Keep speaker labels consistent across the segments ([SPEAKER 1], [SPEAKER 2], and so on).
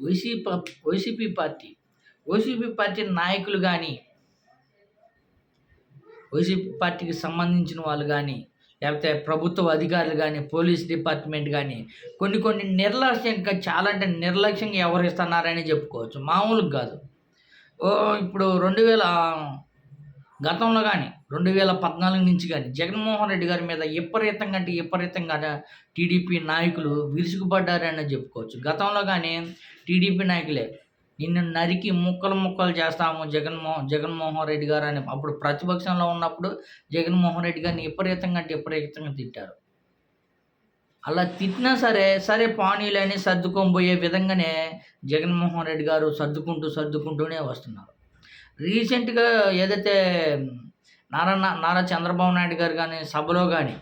[SPEAKER 1] YCP YCP party YCP party నాయకులు కానీ, YCP పార్టీకి సంబంధించిన వాళ్ళు కానీ, లేకపోతే ప్రభుత్వ అధికారులు కానీ, పోలీస్ డిపార్ట్మెంట్ కానీ కొన్ని నిర్లక్ష్యంగా, చాలా అంటే నిర్లక్ష్యంగా వ్యవహరిస్తున్నారని చెప్పుకోవచ్చు. మామూలుగా కాదు. ఇప్పుడు గతంలో కానీ 2014 నుంచి కానీ జగన్మోహన్ రెడ్డి గారి మీద విపరీతంగా టీడీపీ నాయకులు విరుచుకుపడ్డారని చెప్పుకోవచ్చు. గతంలో కానీ టీడీపీ నాయకులే నిన్ను నరికి ముక్కలు చేస్తాము జగన్మోహన్ రెడ్డి గారు అని అప్పుడు ప్రతిపక్షంలో ఉన్నప్పుడు జగన్మోహన్ రెడ్డి గారిని విపరీతంగా తిట్టారు. అలా తిట్టినా సరే పానీలని సర్దుకొని విధంగానే జగన్మోహన్ రెడ్డి గారు సర్దుకుంటూనే వస్తున్నారు. రీసెంట్గా ఏదైతే నారా చంద్రబాబు నాయుడు గారు కానీ సభలో కానీ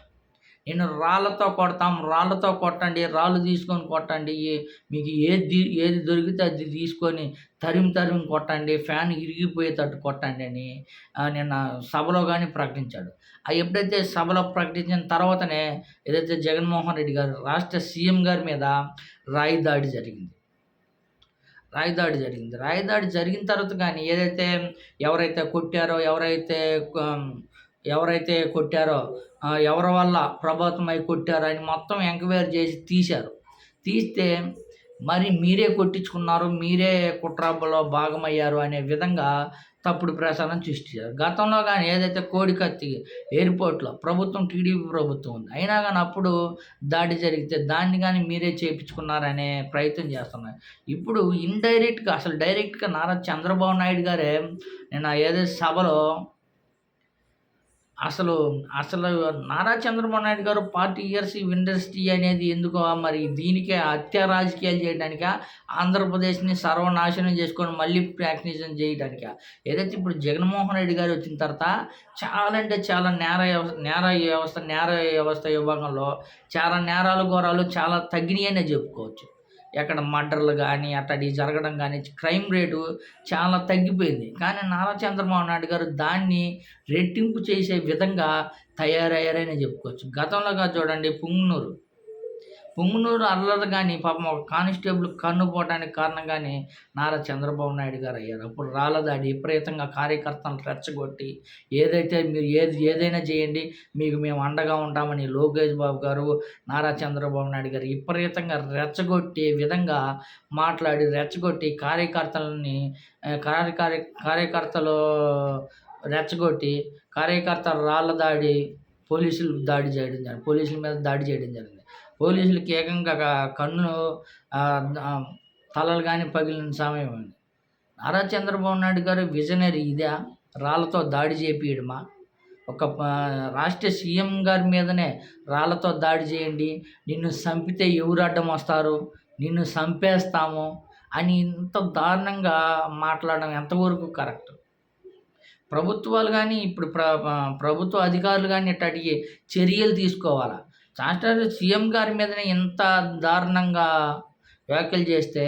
[SPEAKER 1] నేను రాళ్ళతో కొట్టండి, రాళ్ళు తీసుకొని కొట్టండి, మీకు ఏది దొరికితే అది తీసుకొని తరిమి కొట్టండి, ఫ్యాన్ ఇరిగిపోయేటట్టు కొట్టండి అని నిన్న సభలో కానీ ప్రకటించాడు. ఎప్పుడైతే సభలో ప్రకటించిన తర్వాతనే ఏదైతే జగన్మోహన్ రెడ్డి గారు రాష్ట్ర సీఎం గారి మీద రాయి దాడి జరిగింది. రాయి దాడి జరిగిన తర్వాత కానీ ఏదైతే ఎవరైతే కొట్టారో ఎవరి వల్ల ప్రభావితమై కొట్టారో అని మొత్తం ఎంక్వైరీ చేసి తీస్తే మరి మీరే కొట్టించుకున్నారు, మీరే కుట్రలో భాగమయ్యారు అనే విధంగా తప్పుడు ప్రచారం సృష్టించారు. గతంలో కానీ ఏదైతే కోడికత్తి ఎయిర్పోర్ట్లో టీడీపీ ప్రభుత్వం ఉంది, అయినా కానీ అప్పుడు దాడి జరిగితే దాన్ని కానీ మీరే చేయించుకున్నారనే ప్రయత్నం చేస్తున్నారు. ఇప్పుడు అసలు డైరెక్ట్గా నారా చంద్రబాబు నాయుడు గారే నిన్న ఏదైతే సభలో అసలు నారా చంద్రబాబు నాయుడు గారు 40 years ఇండస్ట్రీ అనేది ఎందుకో, మరి దీనికే హత్య రాజకీయాలు చేయడానికా, ఆంధ్రప్రదేశ్ని సర్వనాశనం చేసుకొని మళ్ళీ ప్రాక్టీషన్ చేయడానికా? ఏదైతే ఇప్పుడు జగన్మోహన్ రెడ్డి గారు వచ్చిన తర్వాత చాలా అంటే చాలా న్యాయ వ్యవస్థ విభాగంలో చాలా నేరాలు ఘోరాలు చాలా తగ్గినాయనే చెప్పుకోవచ్చు. ఎక్కడ మర్డర్లు కానీ అట్టడి జరగడం కానీ క్రైమ్ రేటు చాలా తగ్గిపోయింది. కానీ నారా చంద్రబాబు నాయుడు గారు దాన్ని రెట్టింపు చేసే విధంగా తయారయ్యారని చెప్పుకోవచ్చు. గతంలో చూడండి పుంగనూరు అల్లర్లు కానీ పాపం ఒక కానిస్టేబుల్ కన్ను పోవడానికి కారణం కానీ నారా చంద్రబాబు నాయుడు గారు అయ్యారు. అప్పుడు రాళ్ళదాడి విపరీతంగా కార్యకర్తలను రెచ్చగొట్టి ఏదైతే మీరు ఏదైనా చేయండి, మీకు మేము అండగా ఉంటామని లోకేష్ బాబు గారు, నారా చంద్రబాబు నాయుడు గారు విపరీతంగా రెచ్చగొట్టే విధంగా రెచ్చగొట్టి కార్యకర్తలు రెచ్చగొట్టి రాళ్ళ దాడి పోలీసుల మీద దాడి చేయడం జరిగింది. పోలీసులకి ఏకంగా కన్ను తలలు కానీ పగిలిన సమయం ఉంది. నారా చంద్రబాబు నాయుడు గారు విజనరీ ఇదే, రాళ్ళతో దాడి చేపియడమా? ఒక రాష్ట్ర సీఎం గారి మీదనే రాళ్ళతో దాడి చేయండి, నిన్ను చంపితే ఎవరు అడ్డం వస్తారు, నిన్ను చంపేస్తాము అని ఇంత దారుణంగా మాట్లాడడం ఎంతవరకు కరెక్ట్? ప్రభుత్వాలు కానీ ఇప్పుడు ప్రభుత్వ అధికారులు కానీ ఇట్లాంటి చర్యలు తీసుకోవాలా? సీఎం గారి మీదనే ఇంత దారుణంగా వ్యాఖ్యలు చేస్తే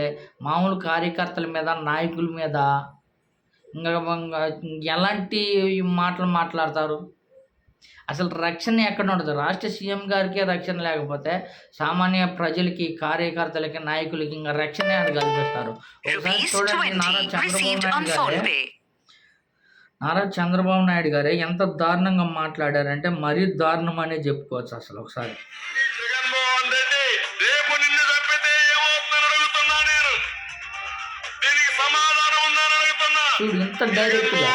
[SPEAKER 1] మామూలు కార్యకర్తల మీద, నాయకుల మీద ఇంకా ఎలాంటి మాటలు మాట్లాడతారు? అసలు రక్షణ ఎక్కడ ఉంటుంది? రాష్ట్ర సీఎం గారికే రక్షణ లేకపోతే సామాన్య ప్రజలకి, కార్యకర్తలకి, నాయకులకి ఇంకా రక్షణ కల్పిస్తారు. ఒకసారి చూడండి, నారా చంద్రబాబు నాయుడు గారే ఎంత దారుణంగా మాట్లాడారంటే మరీ దారుణం అనే చెప్పుకోవచ్చు. అసలు ఒకసారి చూడు, ఇంత డైరెక్ట్గా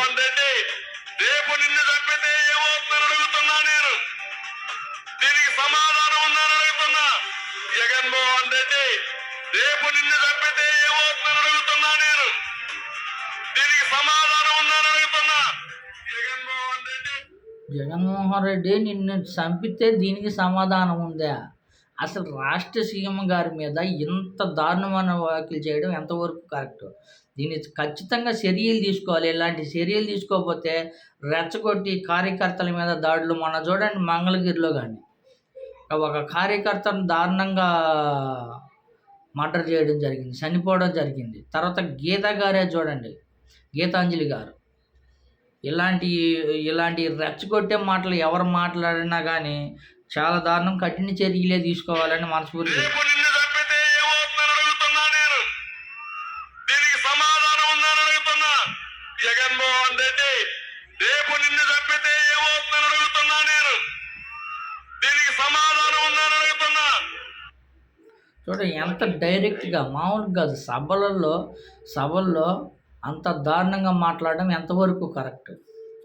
[SPEAKER 1] జగన్మోహన్ రెడ్డి నిన్ను చంపితే దీనికి సమాధానం ఉందా? అసలు రాష్ట్ర సీఎం గారి మీద ఇంత దారుణమైన వ్యాఖ్యలు చేయడం ఎంతవరకు కరెక్ట్? దీన్ని ఖచ్చితంగా చర్యలు తీసుకోవాలి. ఇలాంటి చర్యలు తీసుకోకపోతే రెచ్చగొట్టి కార్యకర్తల మీద దాడులు, మొన్న చూడండి మంగళగిరిలో కానీ ఒక కార్యకర్తను దారుణంగా మర్డర్ చేయడం జరిగింది, చనిపోవడం జరిగింది. తర్వాత గీతాంజలి గారు ఇలాంటి రెచ్చగొట్టే మాటలు ఎవరు మాట్లాడినా కానీ చాలా దారుణం, కఠిన చర్యలే తీసుకోవాలని మనస్ఫూర్తిగా
[SPEAKER 2] జగన్మోహన్ రెడ్డి రేపు నిన్ను చంపితే ఏమవుతుందని అడుగుతున్నా నేను. దీనికి సమాధానం ఉందని అడుగుతున్నా.
[SPEAKER 1] చూడ ఎంత డైరెక్ట్గా, మామూలుగా కాదు, సభల్లో అంత దారుణంగా మాట్లాడడం ఎంతవరకు కరెక్ట్?